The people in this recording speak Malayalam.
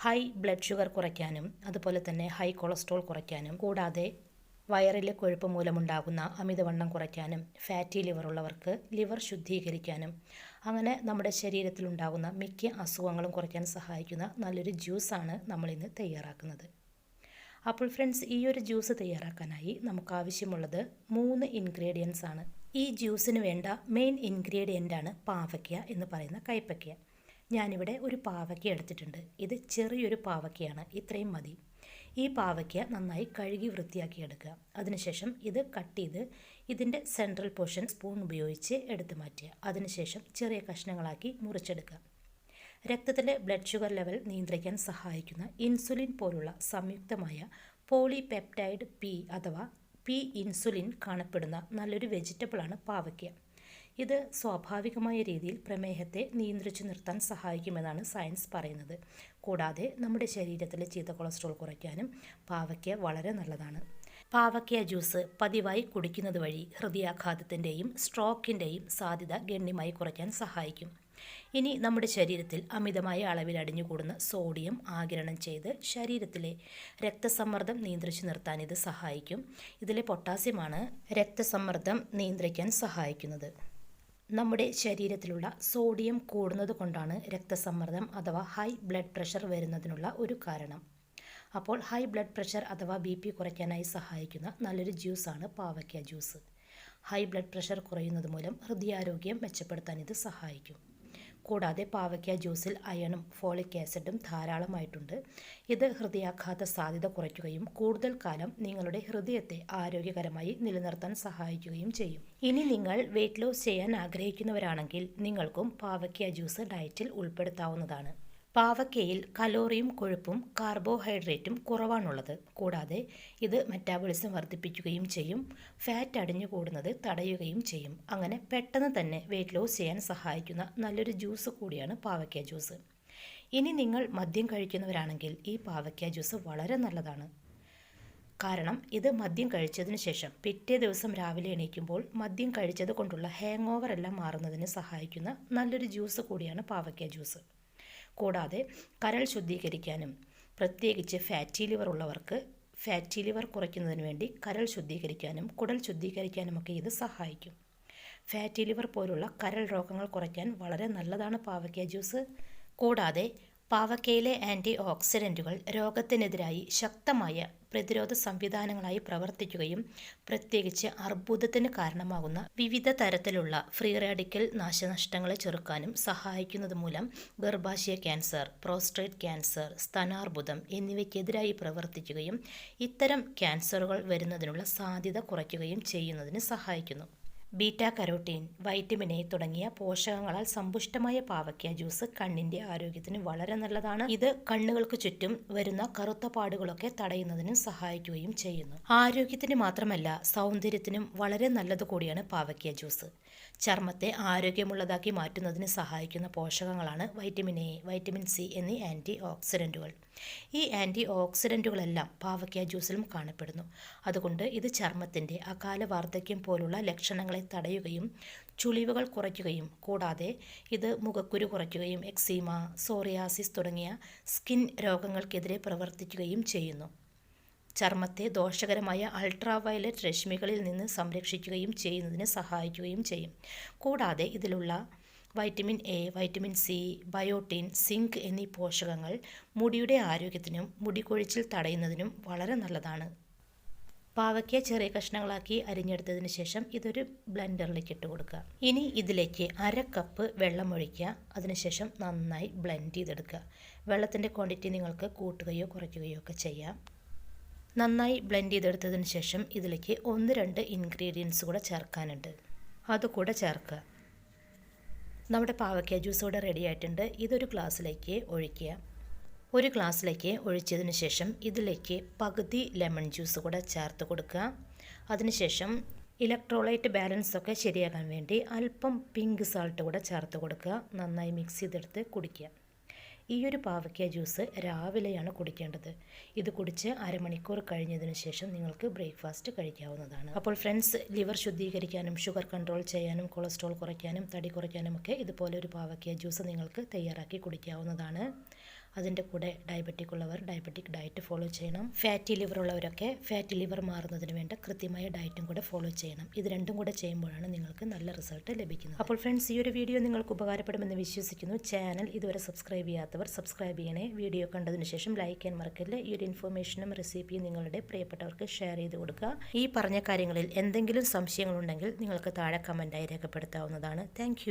ഹൈ ബ്ലഡ് ഷുഗർ കുറയ്ക്കാനും അതുപോലെ തന്നെ ഹൈ കൊളസ്ട്രോൾ കുറയ്ക്കാനും കൂടാതെ വയറിലെ കൊഴുപ്പ് മൂലമുണ്ടാകുന്ന അമിതവണ്ണം കുറയ്ക്കാനും ഫാറ്റി ലിവർ ഉള്ളവർക്ക് ലിവർ ശുദ്ധീകരിക്കാനും അങ്ങനെ നമ്മുടെ ശരീരത്തിലുണ്ടാകുന്ന മിക്ക അസുഖങ്ങളും കുറയ്ക്കാൻ സഹായിക്കുന്ന നല്ലൊരു ജ്യൂസാണ് നമ്മളിന്ന് തയ്യാറാക്കുന്നത്. അപ്പോൾ ഫ്രണ്ട്സ്, ഈ ഒരു ജ്യൂസ് തയ്യാറാക്കാനായി നമുക്ക് ആവശ്യമുള്ളത് 3 ഇൻഗ്രീഡിയൻസ് ആണ്. ഈ ജ്യൂസിന് വേണ്ട മെയിൻ ഇൻഗ്രീഡിയൻ്റാണ് പാവയ്ക്ക എന്ന് പറയുന്ന കൈപ്പയ്ക്ക. ഞാനിവിടെ ഒരു പാവയ്ക്ക എടുത്തിട്ടുണ്ട്. ഇത് ചെറിയൊരു പാവയ്ക്കയാണ്, ഇത്രയും മതി. ഈ പാവയ്ക്ക നന്നായി കഴുകി വൃത്തിയാക്കി എടുക്കുക. അതിനുശേഷം ഇത് കട്ട് ചെയ്ത് ഇതിൻ്റെ സെൻട്രൽ പോർഷൻ സ്പൂൺ ഉപയോഗിച്ച് എടുത്തു മാറ്റുക. അതിനുശേഷം ചെറിയ കഷ്ണങ്ങളാക്കി മുറിച്ചെടുക്കുക. രക്തത്തിലെ ബ്ലഡ് ഷുഗർ ലെവൽ നിയന്ത്രിക്കാൻ സഹായിക്കുന്ന ഇൻസുലിൻ പോലുള്ള സംയുക്തമായ പോളിപെപ്റ്റൈഡ് പി അഥവാ പി ഇൻസുലിൻ കാണപ്പെടുന്ന നല്ലൊരു വെജിറ്റബിളാണ് പാവയ്ക്ക. ഇത് സ്വാഭാവികമായ രീതിയിൽ പ്രമേഹത്തെ നിയന്ത്രിച്ചു നിർത്താൻ സഹായിക്കുമെന്നാണ് സയൻസ് പറയുന്നത്. കൂടാതെ നമ്മുടെ ശരീരത്തിലെ ചീത്ത കൊളസ്ട്രോൾ കുറയ്ക്കാനും പാവയ്ക്ക വളരെ നല്ലതാണ്. പാവയ്ക്ക ജ്യൂസ് പതിവായി കുടിക്കുന്നത് വഴി ഹൃദയാഘാതത്തിൻ്റെയും സ്ട്രോക്കിൻ്റെയും സാധ്യത ഗണ്യമായി കുറയ്ക്കാൻ സഹായിക്കും. ഇനി നമ്മുടെ ശരീരത്തിൽ അമിതമായ അളവിൽ അടിഞ്ഞുകൂടുന്ന സോഡിയം ആഗിരണം ചെയ്ത് ശരീരത്തിലെ രക്തസമ്മർദ്ദം നിയന്ത്രിച്ചു നിർത്താൻ ഇത് സഹായിക്കും. ഇതിലെ പൊട്ടാസ്യമാണ് രക്തസമ്മർദ്ദം നിയന്ത്രിക്കാൻ സഹായിക്കുന്നത്. നമ്മുടെ ശരീരത്തിലുള്ള സോഡിയം കൂടുന്നത് കൊണ്ടാണ് രക്തസമ്മർദ്ദം അഥവാ ഹൈ ബ്ലഡ് പ്രഷർ വരുന്നതിനുള്ള ഒരു കാരണം. അപ്പോൾ ഹൈ ബ്ലഡ് പ്രഷർ അഥവാ BP കുറയ്ക്കാനായി സഹായിക്കുന്ന നല്ലൊരു ജ്യൂസാണ് പാവയ്ക്ക ജ്യൂസ്. ഹൈ ബ്ലഡ് പ്രഷർ കുറയുന്നത് മൂലം ഹൃദയാരോഗ്യം മെച്ചപ്പെടുത്താൻ ഇത് സഹായിക്കും. കൂടാതെ പാവയ്ക്ക ജ്യൂസിൽ അയണും ഫോളിക് ആസിഡും ധാരാളമായിട്ടുണ്ട്. ഇത് ഹൃദയാഘാത സാധ്യത കുറയ്ക്കുകയും കൂടുതൽ കാലം നിങ്ങളുടെ ഹൃദയത്തെ ആരോഗ്യകരമായി നിലനിർത്താൻ സഹായിക്കുകയും ചെയ്യും. ഇനി നിങ്ങൾ വെയിറ്റ് ലോസ് ചെയ്യാൻ ആഗ്രഹിക്കുന്നവരാണെങ്കിൽ നിങ്ങൾക്കും പാവയ്ക്ക ജ്യൂസ് ഡയറ്റിൽ ഉൾപ്പെടുത്താവുന്നതാണ്. പാവയ്ക്കയിൽ കലോറിയും കൊഴുപ്പും കാർബോഹൈഡ്രേറ്റും കുറവാണുള്ളത്. കൂടാതെ ഇത് മെറ്റാബോളിസം വർദ്ധിപ്പിക്കുകയും ചെയ്യും. ഫാറ്റ് അടിഞ്ഞുകൂടുന്നത് തടയുകയും ചെയ്യും. അങ്ങനെ പെട്ടെന്ന് തന്നെ വെയിറ്റ് ലോസ് ചെയ്യാൻ സഹായിക്കുന്ന നല്ലൊരു ജ്യൂസ് കൂടിയാണ് പാവയ്ക്ക ജ്യൂസ്. ഇനി നിങ്ങൾ മദ്യം കഴിക്കുന്നവരാണെങ്കിൽ ഈ പാവയ്ക്ക ജ്യൂസ് വളരെ നല്ലതാണ്. കാരണം ഇത് മദ്യം കഴിച്ചതിന് ശേഷം പിറ്റേ ദിവസം രാവിലെ എണീക്കുമ്പോൾ മദ്യം കഴിച്ചത് കൊണ്ടുള്ള ഹാങ് ഓവർ എല്ലാം മാറുന്നതിന് സഹായിക്കുന്ന നല്ലൊരു ജ്യൂസ് കൂടിയാണ് പാവയ്ക്ക ജ്യൂസ്. കൂടാതെ കരൾ ശുദ്ധീകരിക്കാനും പ്രത്യേകിച്ച് ഫാറ്റി ലിവർ ഉള്ളവർക്ക് ഫാറ്റി ലിവർ കുറയ്ക്കുന്നതിന് വേണ്ടി കരൾ ശുദ്ധീകരിക്കാനും കുടൽ ശുദ്ധീകരിക്കാനുമൊക്കെ ഇത് സഹായിക്കും. ഫാറ്റി ലിവർ പോലുള്ള കരൾ രോഗങ്ങൾ കുറയ്ക്കാൻ വളരെ നല്ലതാണ് പാവയ്ക്ക ജ്യൂസ്. കൂടാതെ പാവയ്ക്കയിലെ ആൻറ്റി ഓക്സിഡൻറ്റുകൾ രോഗത്തിനെതിരായി ശക്തമായ പ്രതിരോധ സംവിധാനങ്ങളായി പ്രവർത്തിക്കുകയും പ്രത്യേകിച്ച് അർബുദത്തിന് കാരണമാകുന്ന വിവിധ തരത്തിലുള്ള ഫ്രീ റാഡിക്കൽ നാശനഷ്ടങ്ങളെ ചെറുക്കാനും സഹായിക്കുന്നത് മൂലം ഗർഭാശയ ക്യാൻസർ, പ്രോസ്റ്റേറ്റ് ക്യാൻസർ, സ്തനാർബുദം എന്നിവയ്ക്കെതിരായി പ്രവർത്തിക്കുകയും ഇത്തരം ക്യാൻസറുകൾ വരുന്നതിനുള്ള സാധ്യത കുറയ്ക്കുകയും ചെയ്യുന്നതിന് സഹായിക്കുന്നു. ബീറ്റാ കരോട്ടീൻ, വൈറ്റമിൻ എ തുടങ്ങിയ പോഷകങ്ങളാൽ സമ്പുഷ്ടമായ പാവയ്ക്ക ജ്യൂസ് കണ്ണിൻ്റെ ആരോഗ്യത്തിന് വളരെ നല്ലതാണ്. ഇത് കണ്ണുകൾക്ക് ചുറ്റും വരുന്ന കറുത്ത പാടുകളൊക്കെ തടയുന്നതിനും സഹായിക്കുകയും ചെയ്യുന്നു. ആരോഗ്യത്തിന് മാത്രമല്ല സൗന്ദര്യത്തിനും വളരെ നല്ലത് കൂടിയാണ് പാവയ്ക്ക ജ്യൂസ്. ചർമ്മത്തെ ആരോഗ്യമുള്ളതാക്കി മാറ്റുന്നതിന് സഹായിക്കുന്ന പോഷകങ്ങളാണ് വൈറ്റമിൻ എ, വൈറ്റമിൻ സി എന്നീ ആൻറ്റി ഓക്സിഡൻറ്റുകൾ. ഈ ആൻറ്റി ഓക്സിഡൻറ്റുകളെല്ലാം പാവയ്ക്ക ജ്യൂസിലും കാണപ്പെടുന്നു. അതുകൊണ്ട് ഇത് ചർമ്മത്തിൻ്റെ അകാല വാർദ്ധക്യം പോലുള്ള ലക്ഷണങ്ങളെ തടയുകയും ചുളിവുകൾ കുറയ്ക്കുകയും കൂടാതെ ഇത് മുഖക്കുരു കുറയ്ക്കുകയും എക്സീമ, സോറിയാസിസ് തുടങ്ങിയ സ്കിൻ രോഗങ്ങൾക്കെതിരെ പ്രവർത്തിക്കുകയും ചെയ്യുന്നു. ചർമ്മത്തെ ദോഷകരമായ അൾട്രാവയലറ്റ് രശ്മികളിൽ നിന്ന് സംരക്ഷിക്കുകയും ചെയ്യുന്നതിന് സഹായിക്കുകയും ചെയ്യും. കൂടാതെ ഇതിലുള്ള vitamin A, vitamin C, biotin, zinc എന്നീ പോഷകങ്ങൾ മുടിയുടെ ആരോഗ്യത്തിനും മുടി കൊഴിച്ചിൽ തടയുന്നതിനും വളരെ നല്ലതാണ്. പാവയ്ക്ക ചെറിയ കഷ്ണങ്ങളാക്കി അരിഞ്ഞെടുത്തതിന് ശേഷം ഇതൊരു ബ്ലെൻഡറിലേക്ക് ഇട്ട് കൊടുക്കുക. ഇനി ഇതിലേക്ക് 1/2 കപ്പ് വെള്ളം ഒഴിക്കുക. അതിനുശേഷം നന്നായി ബ്ലെൻഡ് ചെയ്തെടുക്കുക. വെള്ളത്തിൻ്റെ ക്വാണ്ടിറ്റി നിങ്ങൾക്ക് കൂട്ടുകയോ കുറയ്ക്കുകയോ ഒക്കെ ചെയ്യാം. നന്നായി ബ്ലെൻഡ് ചെയ്തെടുത്തതിന് ശേഷം ഇതിലേക്ക് 1-2 ഇൻഗ്രീഡിയൻസ് കൂടെ ചേർക്കാനുണ്ട്. അതുകൂടെ ചേർക്കുക. നമ്മുടെ പാവയ്ക്ക ജ്യൂസ് ഇവിടെ റെഡി ആയിട്ടുണ്ട്. ഇതൊരു ഗ്ലാസ്സിലേക്ക് ഒഴിക്കുക. ഒരു ഗ്ലാസ്സിലേക്ക് ഒഴിച്ചതിന് ശേഷം ഇതിലേക്ക് പകുതി ലെമൺ ജ്യൂസ് കൂടെ ചേർത്ത് കൊടുക്കുക. അതിനുശേഷം ഇലക്ട്രോലൈറ്റ് ബാലൻസ് ഒക്കെ ശരിയാക്കാൻ വേണ്ടി അല്പം പിങ്ക് സാൾട്ട് കൂടെ ചേർത്ത് കൊടുക്കുക. നന്നായി മിക്സ് ചെയ്തെടുത്ത് കുടിക്കുക. ഈ ഒരു പാവയ്ക്ക ജ്യൂസ് രാവിലെയാണ് കുടിക്കേണ്ടത്. ഇത് കുടിച്ച് അരമണിക്കൂർ കഴിഞ്ഞതിന് ശേഷം നിങ്ങൾക്ക് ബ്രേക്ക്ഫാസ്റ്റ് കഴിക്കാവുന്നതാണ്. അപ്പോൾ ഫ്രണ്ട്സ്, ലിവർ ശുദ്ധീകരിക്കാനും ഷുഗർ കൺട്രോൾ ചെയ്യാനും കൊളസ്ട്രോൾ കുറയ്ക്കാനും തടി കുറയ്ക്കാനും ഒക്കെ ഇതുപോലെ ഒരു പാവയ്ക്ക ജ്യൂസ് നിങ്ങൾക്ക് തയ്യാറാക്കി കുടിക്കാവുന്നതാണ്. അതിൻ്റെ കൂടെ ഡയബറ്റിക് ഉള്ളവർ ഡയബറ്റിക് ഡയറ്റ് ഫോളോ ചെയ്യണം. ഫാറ്റി ലിവർ ഉള്ളവരൊക്കെ ഫാറ്റി ലിവർ മാറുന്നതിന് വേണ്ട കൃത്യമായ ഡയറ്റും കൂടെ ഫോളോ ചെയ്യണം. ഇത് രണ്ടും കൂടെ ചെയ്യുമ്പോഴാണ് നിങ്ങൾക്ക് നല്ല റിസൾട്ട് ലഭിക്കുന്നത്. അപ്പോൾ ഫ്രണ്ട്സ്, ഈ ഒരു വീഡിയോ നിങ്ങൾക്ക് ഉപകാരപ്പെടുമെന്ന് വിശ്വസിക്കുന്നു. ചാനൽ ഇതുവരെ സബ്സ്ക്രൈബ് ചെയ്യാത്തവർ സബ്സ്ക്രൈബ് ചെയ്യണേ. വീഡിയോ കണ്ടതിന് ശേഷം ലൈക്ക് ചെയ്യാൻ മറക്കല്ലേ. ഈ ഒരു ഇൻഫർമേഷനും റെസിപ്പിയും നിങ്ങളുടെ പ്രിയപ്പെട്ടവർക്ക് ഷെയർ ചെയ്ത് കൊടുക്കുക. ഈ പറഞ്ഞ കാര്യങ്ങളിൽ എന്തെങ്കിലും സംശയങ്ങളുണ്ടെങ്കിൽ നിങ്ങൾക്ക് താഴെ കമൻറ്റായി രേഖപ്പെടുത്താവുന്നതാണ്. താങ്ക്